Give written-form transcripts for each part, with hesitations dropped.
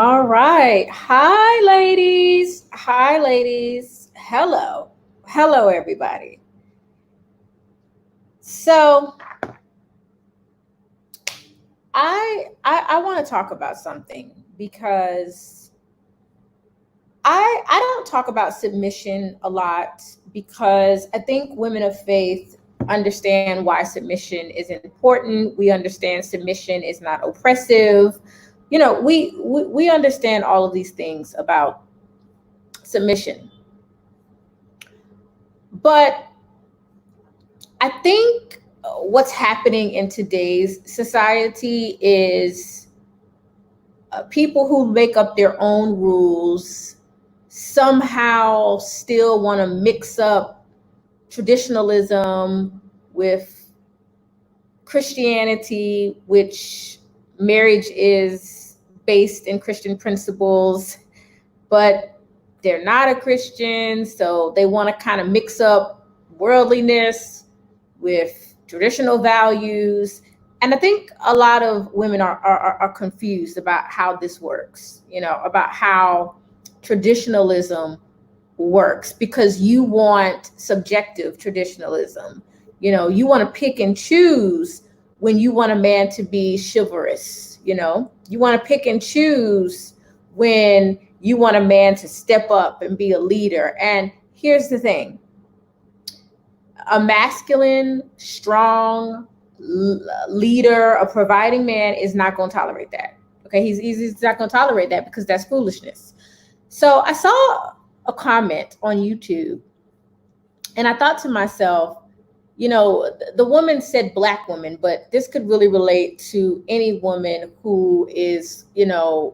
All right. Hi, ladies. Hi, ladies. Hello. Hello, everybody. So I want to talk about something because I don't talk about submission a lot because I think women of faith understand why submission is important. We understand submission is not oppressive. We understand all of these things about submission. But I think what's happening in today's society is people who make up their own rules somehow still want to mix up traditionalism with Christianity, which marriage is based in Christian principles, but they're not a Christian, so they want to kind of mix up worldliness with traditional values. And I think a lot of women are confused about how this works, about how traditionalism works because you want subjective traditionalism. You want to pick and choose when you want a man to be chivalrous. You want to pick and choose when you want a man to step up and be a leader. And here's the thing: a masculine, strong leader, a providing man is not going to tolerate that. Okay, he's not going to tolerate that because that's foolishness. So I saw a comment on YouTube, and I thought to myself, the woman said black woman, but this could really relate to any woman who is,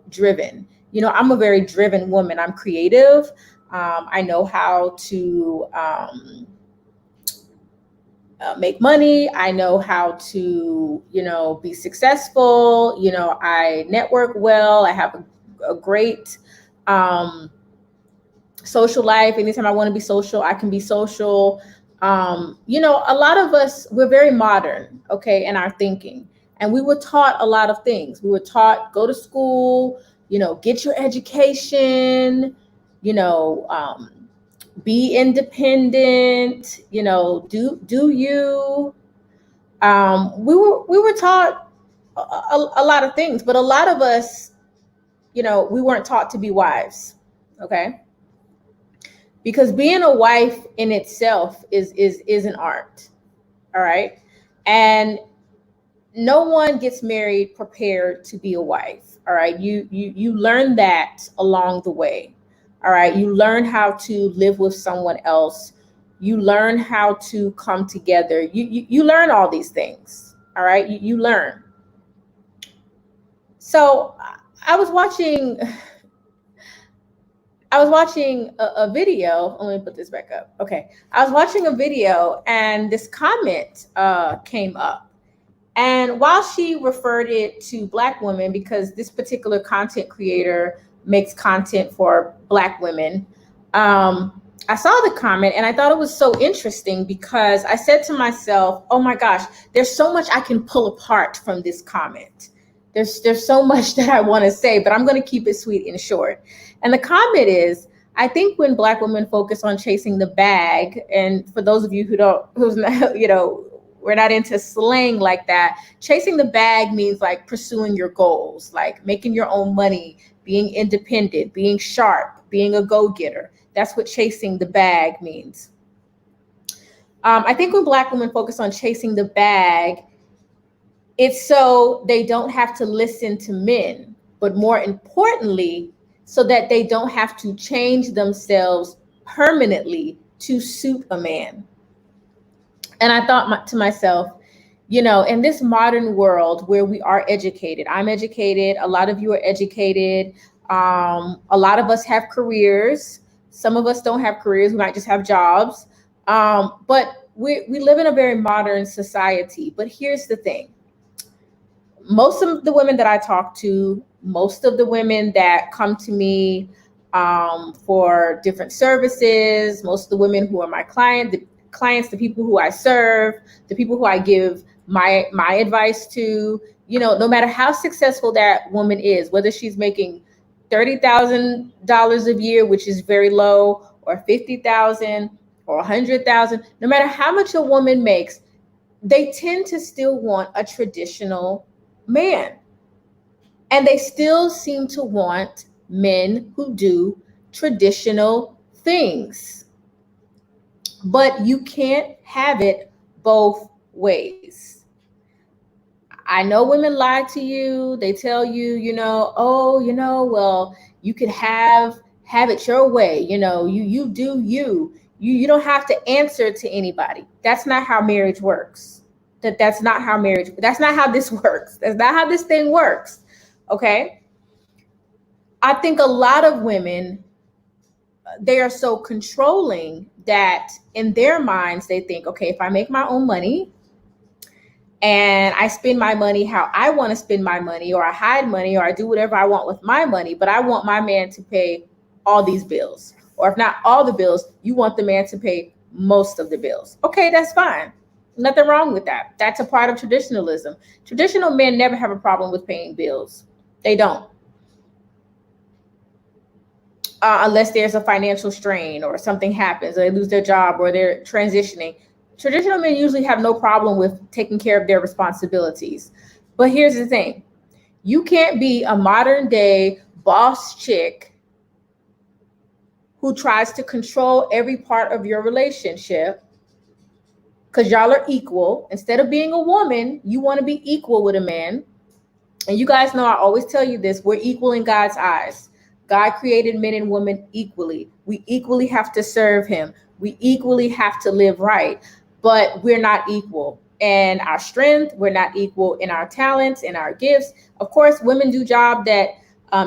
driven. I'm a very driven woman. I'm creative. I know how to make money. I know how to, be successful. I network well. I have a great social life. Anytime I want to be social, I can be social. A lot of us, we're very modern, okay, in our thinking. And we were taught a lot of things. We were taught, go to school, get your education, you know, um, be independent, do you. We were taught a lot of things, but a lot of us, we weren't taught to be wives, okay? Because being a wife in itself is an art, all right? And no one gets married prepared to be a wife, all right? You learn that along the way, all right? You learn how to live with someone else. You learn how to come together. You learn all these things, all right? You learn. So I was watching a video. Let me put this back up. Okay. I was watching a video and this comment came up. And while she referred it to Black women, because this particular content creator makes content for Black women, I saw the comment and I thought it was so interesting because I said to myself, oh my gosh, there's so much I can pull apart from this comment. There's so much that I want to say, but I'm going to keep it sweet and short. And the comment is, I think when Black women focus on chasing the bag, and for those of you who's not, we're not into slang like that. Chasing the bag means like pursuing your goals, like making your own money, being independent, being sharp, being a go-getter. That's what chasing the bag means. I think when Black women focus on chasing the bag, it's so they don't have to listen to men, but more importantly, so that they don't have to change themselves permanently to suit a man. And I thought to myself, in this modern world where we are educated, I'm educated, a lot of you are educated, a lot of us have careers. Some of us don't have careers, we might just have jobs. But we live in a very modern society. But here's the thing: most of the women that I talk to, most of the women that come to me for different services, most of the women who are my clients, the people who I serve, the people who I give my advice to, no matter how successful that woman is, whether she's making $30,000 a year, which is very low, or 50,000 or 100,000, no matter how much a woman makes, they tend to still want a traditional man. And they still seem to want men who do traditional things. But you can't have it both ways. I know women lie to you. They tell you, oh, well, you could have it your way. You do you. You don't have to answer to anybody. That's not how marriage works. That's not how this works. That's not how this thing works. Okay? I think a lot of women, they are so controlling that in their minds they think, okay, if I make my own money and I spend my money how I want to spend my money, or I hide money, or I do whatever I want with my money, but I want my man to pay all these bills. Or if not all the bills, you want the man to pay most of the bills. Okay, that's fine. Nothing wrong with that. That's a part of traditionalism. Traditional men never have a problem with paying bills. They don't. Unless there's a financial strain or something happens, or they lose their job or they're transitioning. Traditional men usually have no problem with taking care of their responsibilities. But here's the thing. You can't be a modern day boss chick who tries to control every part of your relationship, because y'all are equal. Instead of being a woman, you want to be equal with a man. And you guys know I always tell you this, we're equal in God's eyes. God created men and women equally. We equally have to serve him. We equally have to live right, but we're not equal in our strength. We're not equal in our talents, in our gifts. Of course, women do job that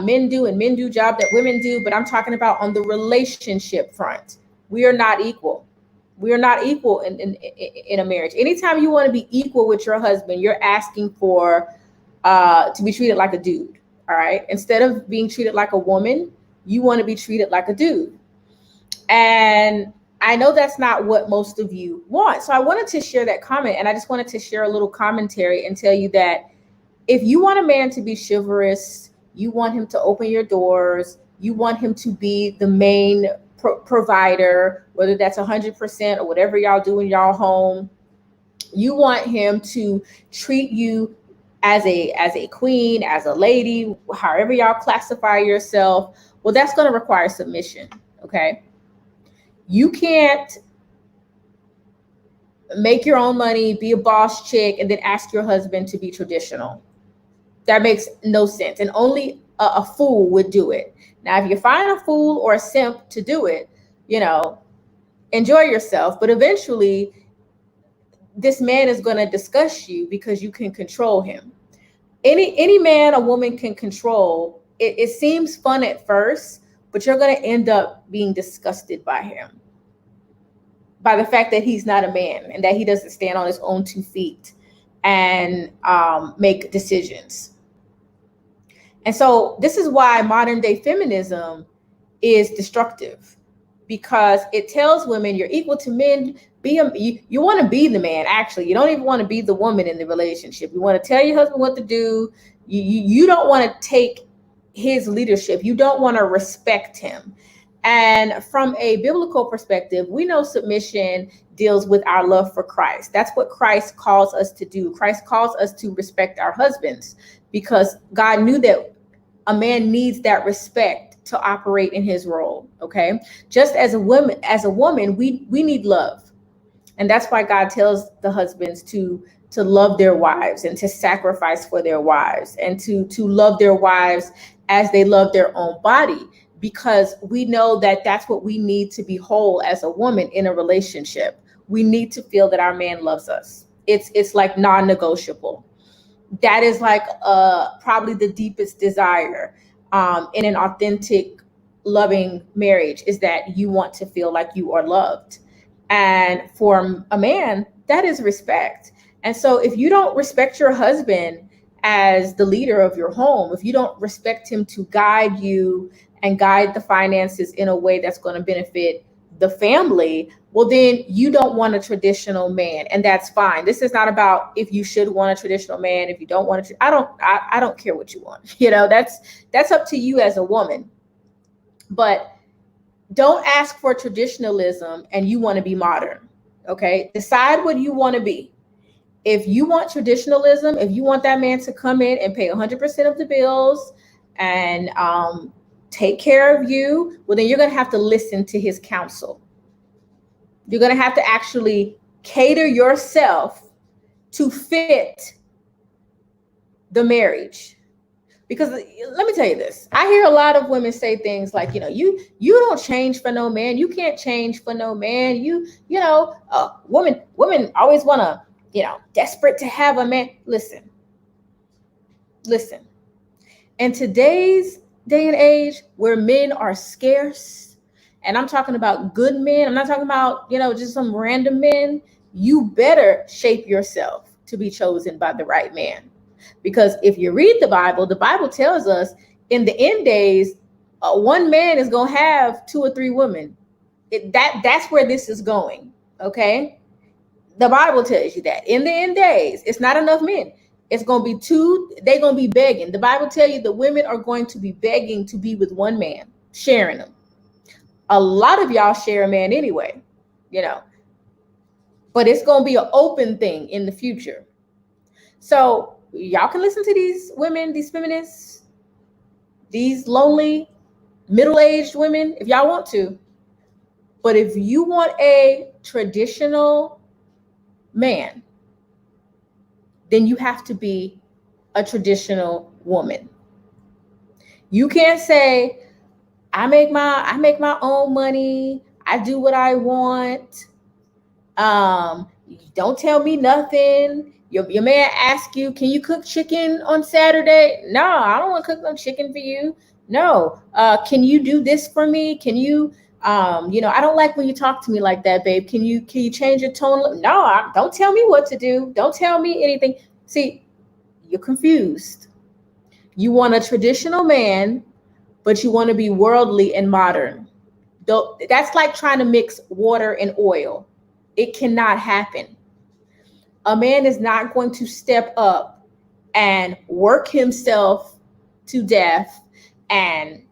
men do, and men do job that women do, but I'm talking about on the relationship front. We are not equal. We are not equal in a marriage. Anytime you want to be equal with your husband, you're asking for to be treated like a dude. All right. Instead of being treated like a woman, you want to be treated like a dude. And I know that's not what most of you want. So I wanted to share that comment, and I just wanted to share a little commentary and tell you that if you want a man to be chivalrous, you want him to open your doors, you want him to be the main provider, whether that's 100% or whatever y'all do in y'all home, you want him to treat you as a queen, as a lady, however y'all classify yourself, well, that's going to require submission. Okay. You can't make your own money, be a boss chick, and then ask your husband to be traditional. That makes no sense. And only a fool would do it. Now, if you find a fool or a simp to do it, enjoy yourself. But eventually, this man is going to disgust you because you can control him. Any man a woman can control, it seems fun at first, but you're going to end up being disgusted by him, by the fact that he's not a man and that he doesn't stand on his own 2 feet and make decisions. And so this is why modern day feminism is destructive, because it tells women you're equal to men. You want to be the man. Actually, you don't even want to be the woman in the relationship. You want to tell your husband what to do. You don't want to take his leadership. You don't want to respect him. And from a biblical perspective, we know submission deals with our love for Christ. That's what Christ calls us to do. Christ calls us to respect our husbands, because God knew that a man needs that respect to operate in his role. Okay. Just as a woman, we need love. And that's why God tells the husbands to love their wives and to sacrifice for their wives, and to love their wives as they love their own body, because we know that that's what we need to be whole as a woman in a relationship. We need to feel that our man loves us. It's like non-negotiable. That is like probably the deepest desire in an authentic, loving marriage, is that you want to feel like you are loved. And for a man, that is respect. And so if you don't respect your husband as the leader of your home, if you don't respect him to guide you and guide the finances in a way that's going to benefit the family, well, then you don't want a traditional man, and that's fine. This is not about if you should want a traditional man, if you don't want to. I don't care what you want. That's up to you as a woman. But don't ask for traditionalism and you want to be modern. Okay, decide what you want to be. If you want traditionalism, if you want that man to come in and pay 100% of the bills and take care of you, well, then you're going to have to listen to his counsel. You're going to have to actually cater yourself to fit the marriage. Because let me tell you this, I hear a lot of women say things like, you don't change for no man. You can't change for no man. Women always want to, desperate to have a man. Listen. In today's day and age where men are scarce, and I'm talking about good men, I'm not talking about, just some random men, you better shape yourself to be chosen by the right man. Because if you read the Bible tells us in the end days, one man is going to have 2 or 3 women. That's where this is going. Okay. The Bible tells you that in the end days, it's not enough men. It's going to be 2. They're going to be begging. The Bible tells you the women are going to be begging to be with one man, sharing them. A lot of y'all share a man anyway, but it's going to be an open thing in the future. So y'all can listen to these women, these feminists, these lonely, middle-aged women, if y'all want to. But if you want a traditional man, then you have to be a traditional woman. You can't say, I make my own money. I do what I want. Don't tell me nothing. Your man asks you, can you cook chicken on Saturday? No, I don't want to cook no chicken for you. No. Can you do this for me? Can you, I don't like when you talk to me like that, babe. Can you change your tone? No, don't tell me what to do. Don't tell me anything. See, you're confused. You want a traditional man, but you want to be worldly and modern. That's like trying to mix water and oil. It cannot happen. A man is not going to step up and work himself to death and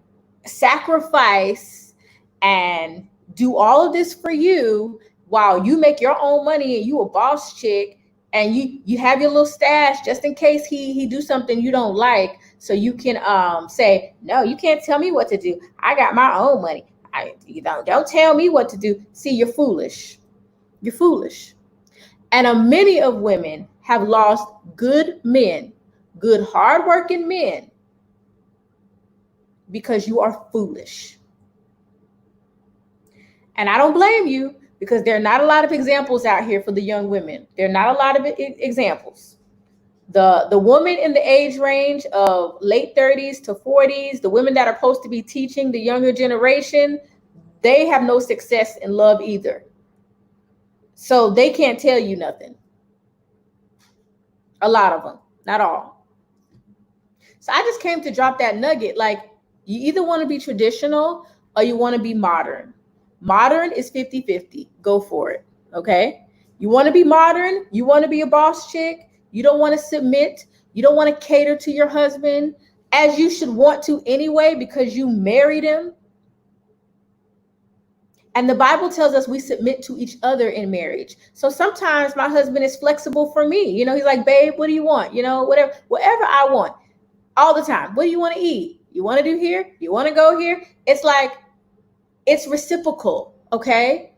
sacrifice and do all of this for you while you make your own money and you a boss chick and you have your little stash just in case he do something you don't like, so you can say, no, you can't tell me what to do. I got my own money. Don't tell me what to do. See, you're foolish. You're foolish. And many of women have lost good men, good hardworking men, because you are foolish. And I don't blame you, because there are not a lot of examples out here for the young women. There are not a lot of examples. The woman in the age range of late 30s to 40s, the women that are supposed to be teaching the younger generation, they have no success in love either. So they can't tell you nothing. A lot of them, not all. So I just came to drop that nugget. Like, you either want to be traditional or you want to be modern. Modern is 50-50. Go for it. Okay. You want to be modern. You want to be a boss chick. You don't want to submit. You don't want to cater to your husband, as you should want to anyway, because you married him. And the Bible tells us we submit to each other in marriage. So sometimes my husband is flexible for me. He's like, babe, what do you want? Whatever I want all the time. What do you want to eat? You want to do here? You want to go here? It's like, it's reciprocal. Okay.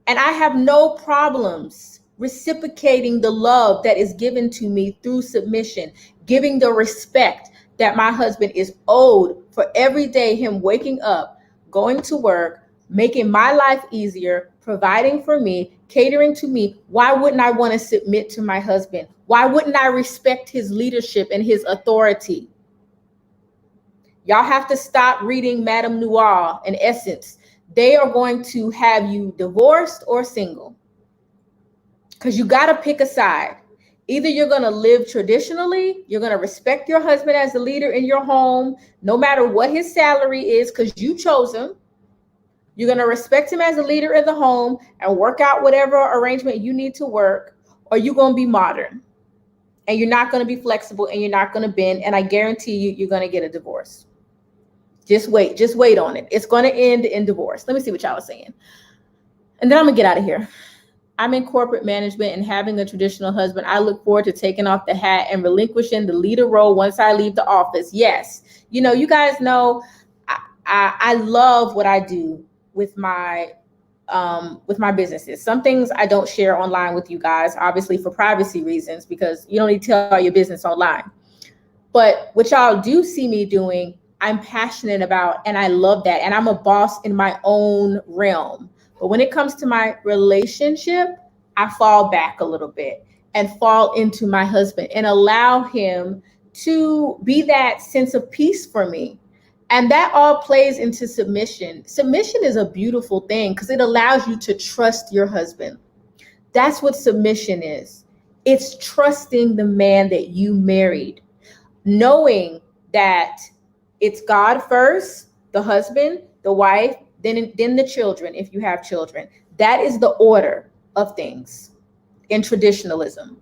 And I have no problems reciprocating the love that is given to me through submission, giving the respect that my husband is owed for every day, him waking up, going to work, making my life easier, providing for me, catering to me. Why wouldn't I want to submit to my husband? Why wouldn't I respect his leadership and his authority? Y'all have to stop reading Madame Noir and Essence. They are going to have you divorced or single, because you got to pick a side. Either you're going to live traditionally, you're going to respect your husband as the leader in your home, no matter what his salary is, because you chose him. You're going to respect him as a leader in the home and work out whatever arrangement you need to work, or you're going to be modern and you're not going to be flexible and you're not going to bend. And I guarantee you, you're going to get a divorce. Just wait on it. It's going to end in divorce. Let me see what y'all are saying. And then I'm going to get out of here. I'm in corporate management and having a traditional husband. I look forward to taking off the hat and relinquishing the leader role once I leave the office. Yes. You know, you guys know I love what I do with my businesses. Some things I don't share online with you guys, obviously for privacy reasons, because you don't need to tell your business online. But what y'all do see me doing, I'm passionate about, and I love that. And I'm a boss in my own realm. But when it comes to my relationship, I fall back a little bit and fall into my husband and allow him to be that sense of peace for me. And that all plays into submission. Submission is a beautiful thing because it allows you to trust your husband. That's what submission is. It's trusting the man that you married, knowing that it's God first, the husband, the wife, then the children, if you have children. That is the order of things in traditionalism.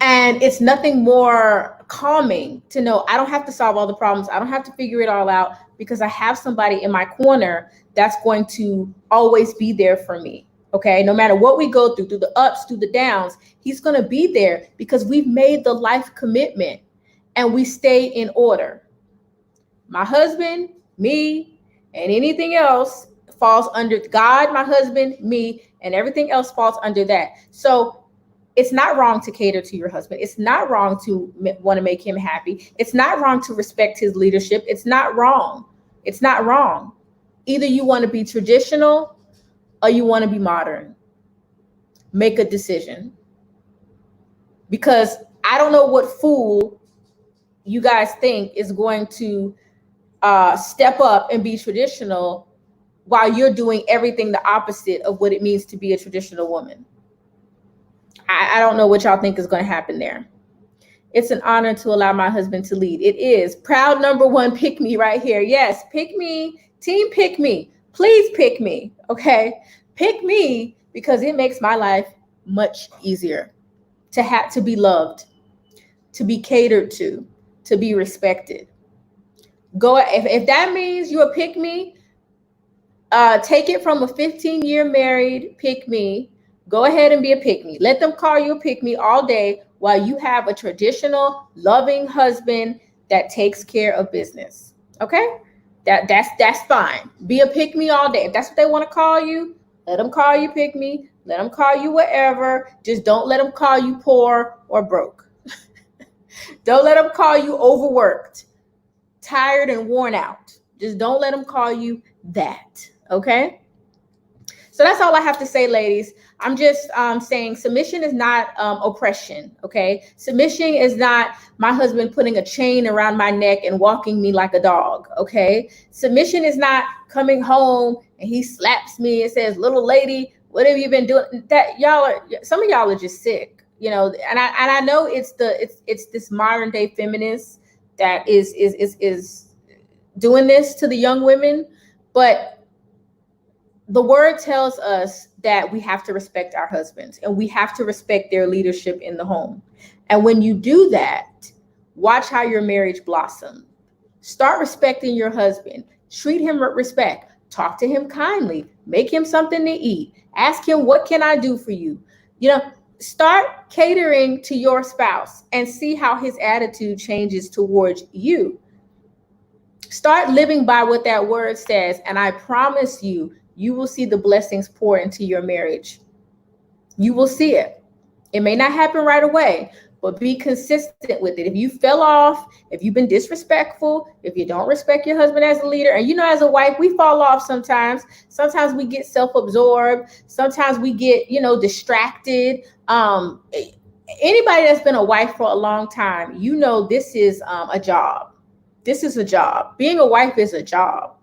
And it's nothing more calming to know I don't have to solve all the problems. I don't have to figure it all out because I have somebody in my corner that's going to always be there for me. Okay, no matter what we go through the ups, through the downs, he's going to be there because we've made the life commitment and we stay in order. My husband, me, and anything else falls under God, my husband, me, and everything else falls under that. So it's not wrong to cater to your husband. It's not wrong to want to make him happy. It's not wrong to respect his leadership. It's not wrong. It's not wrong. Either you want to be traditional or you want to be modern. Make a decision. Because I don't know what fool you guys think is going to step up and be traditional while you're doing everything the opposite of what it means to be a traditional woman. I don't know what y'all think is going to happen there. It's an honor to allow my husband to lead. It is. Proud number one, pick me right here. Yes, pick me. Team, pick me. Please pick me. Okay. Pick me because it makes my life much easier to have to be loved, to be catered to be respected. Go if that means you're a pick me, take it from a 15-year married pick me. Go ahead and be a pick me. Let them call you a pick me all day while you have a traditional, loving husband that takes care of business. Okay? That's fine. Be a pick me all day. If that's what they want to call you, let them call you pick me. Let them call you whatever. Just don't let them call you poor or broke. Don't let them call you overworked, tired and worn out. Just don't let them call you that. Okay? So that's all I have to say, ladies. I'm just saying submission is not oppression, okay? Submission is not my husband putting a chain around my neck and walking me like a dog, okay? Submission is not coming home and he slaps me and says, little lady, what have you been doing? That some of y'all are just sick, you know, and I know it's this modern day feminist that is doing this to the young women, but the word tells us that we have to respect our husbands and we have to respect their leadership in the home. And when you do that, watch how your marriage blossom. Start respecting your husband. Treat him with respect. Talk to him kindly. Make him something to eat. Ask him, what can I do for you? You know, start catering to your spouse and see how his attitude changes towards you. Start living by what that word says. And I promise you, you will see the blessings pour into your marriage. You will see it. It may not happen right away, but be consistent with it. If you fell off, if you've been disrespectful, if you don't respect your husband as a leader, and you know, as a wife, we fall off sometimes. Sometimes we get self-absorbed. Sometimes we get, distracted. Anybody that's been a wife for a long time, you know, this is a job. This is a job. Being a wife is a job.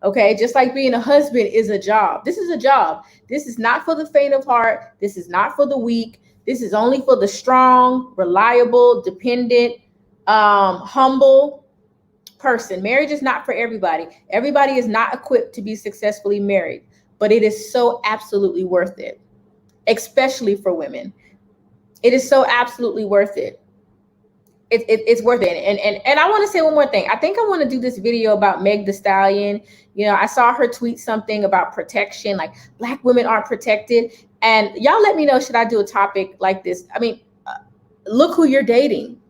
Okay, just like being a husband is a job. This is a job. This is not for the faint of heart. This is not for the weak. This is only for the strong, reliable, dependent, humble, person. Marriage is not for everybody. Everybody is not equipped to be successfully married, but it is so absolutely worth it, especially for women. It is so absolutely worth it. It's worth it. And I want to say one more thing. I think I want to do this video about Meg Thee Stallion. You know, I saw her tweet something about protection, like Black women aren't protected. And y'all let me know, should I do a topic like this? I mean, look who you're dating.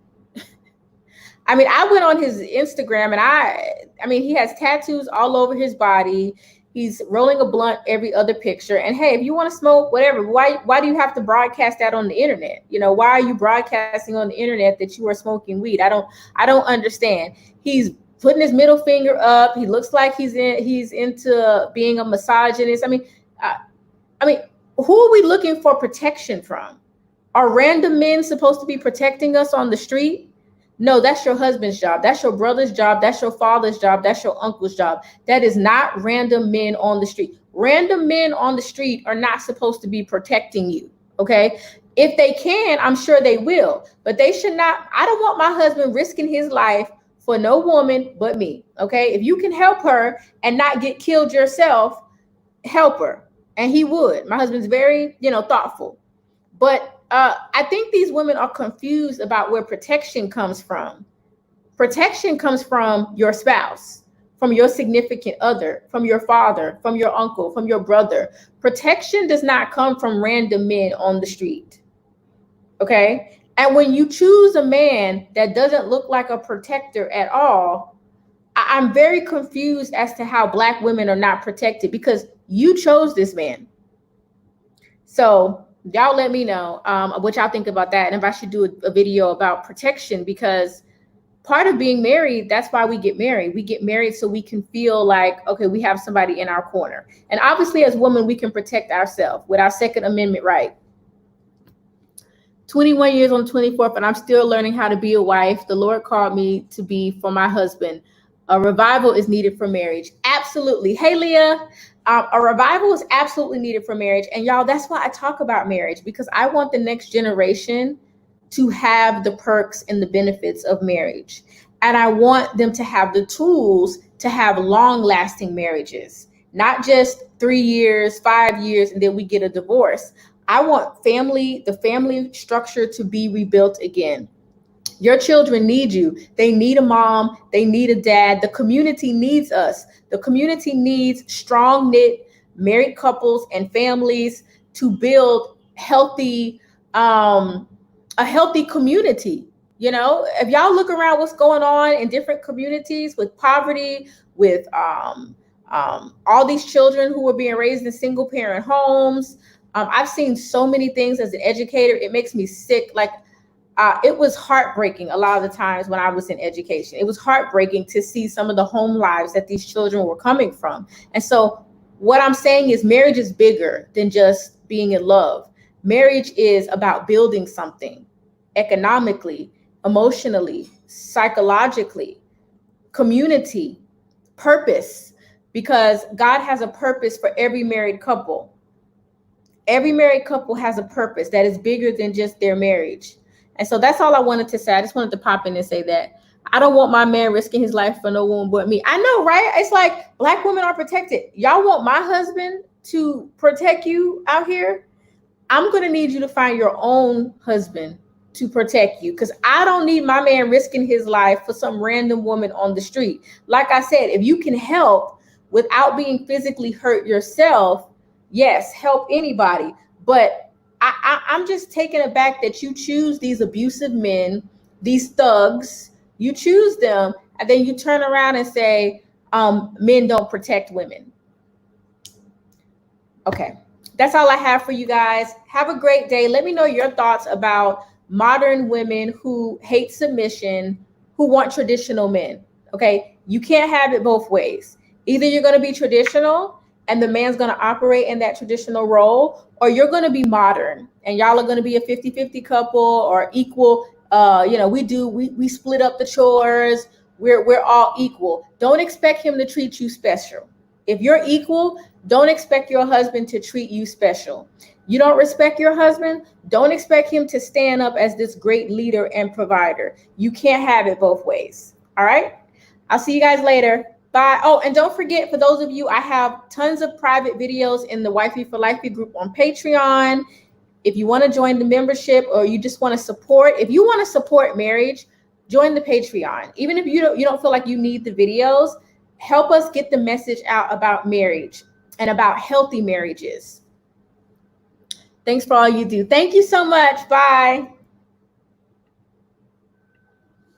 I mean, I went on his Instagram and I mean, he has tattoos all over his body. He's rolling a blunt every other picture. And hey, if you want to smoke, whatever, why do you have to broadcast that on the internet? You know, why are you broadcasting on the internet that you are smoking weed? I don't understand. He's putting his middle finger up. He looks like he's into being a misogynist. I mean, who are we looking for protection from? Are random men supposed to be protecting us on the street? No, that's your husband's job. That's your brother's job. That's your father's job. That's your uncle's job. That is not random men on the street. Random men on the street are not supposed to be protecting you, okay? If they can, I'm sure they will, but they should not. I don't want my husband risking his life for no woman but me, okay? If you can help her and not get killed yourself, help her. And he would. My husband's very, thoughtful. But I think these women are confused about where protection comes from. Protection comes from your spouse, from your significant other, from your father, from your uncle, from your brother. Protection does not come from random men on the street. Okay? And when you choose a man that doesn't look like a protector at all, I'm very confused as to how Black women are not protected, because you chose this man. So y'all let me know what y'all think about that, and if I should do a video about protection, because part of being married, that's why we get married. We get married so we can feel like, okay, we have somebody in our corner. And obviously as women, we can protect ourselves with our Second Amendment right. 21 years on the 24th, and I'm still learning how to be a wife. The Lord called me to be for my husband. A revival is needed for marriage. Absolutely. Hey, Leah. A revival is absolutely needed for marriage. And y'all, that's why I talk about marriage, because I want the next generation to have the perks and the benefits of marriage. And I want them to have the tools to have long-lasting marriages, not just 3 years, 5 years, and then we get a divorce. I want the family structure to be rebuilt again. Your children need you. They need a mom. They need a dad. The community needs us. The community needs strong knit married couples and families to build a healthy community. You know, if y'all look around what's going on in different communities with poverty, with all these children who are being raised in single parent homes. I've seen so many things as an educator. It makes me sick. Like, it was heartbreaking a lot of the times when I was in education. It was heartbreaking to see some of the home lives that these children were coming from. And so what I'm saying is marriage is bigger than just being in love. Marriage is about building something economically, emotionally, psychologically, community, purpose, because God has a purpose for every married couple. Every married couple has a purpose that is bigger than just their marriage. And so that's all I wanted to say. I just wanted to pop in and say that. I don't want my man risking his life for no woman but me. I know, right? It's like Black women are protected. Y'all want my husband to protect you out here? I'm going to need you to find your own husband to protect you, because I don't need my man risking his life for some random woman on the street. Like I said, if you can help without being physically hurt yourself, yes, help anybody. But I'm just taken aback that you choose these abusive men, these thugs, you choose them, and then you turn around and say, men don't protect women. Okay, that's all I have for you guys. Have a great day. Let me know your thoughts about modern women who hate submission, who want traditional men. Okay, you can't have it both ways. Either you're going to be traditional and the man's going to operate in that traditional role, or you're going to be modern and y'all are going to be a 50-50 couple or equal. We split up the chores. We're all equal. Don't expect him to treat you special. If you're equal, don't expect your husband to treat you special. You don't respect your husband, don't expect him to stand up as this great leader and provider. You can't have it both ways. All right. I'll see you guys later. Bye. Oh, and don't forget, for those of you, I have tons of private videos in the Wifey for Lifey group on Patreon. If you want to join the membership, or you just want to support, if you want to support marriage, join the Patreon. Even if you don't feel like you need the videos, help us get the message out about marriage and about healthy marriages. Thanks for all you do. Thank you so much. Bye.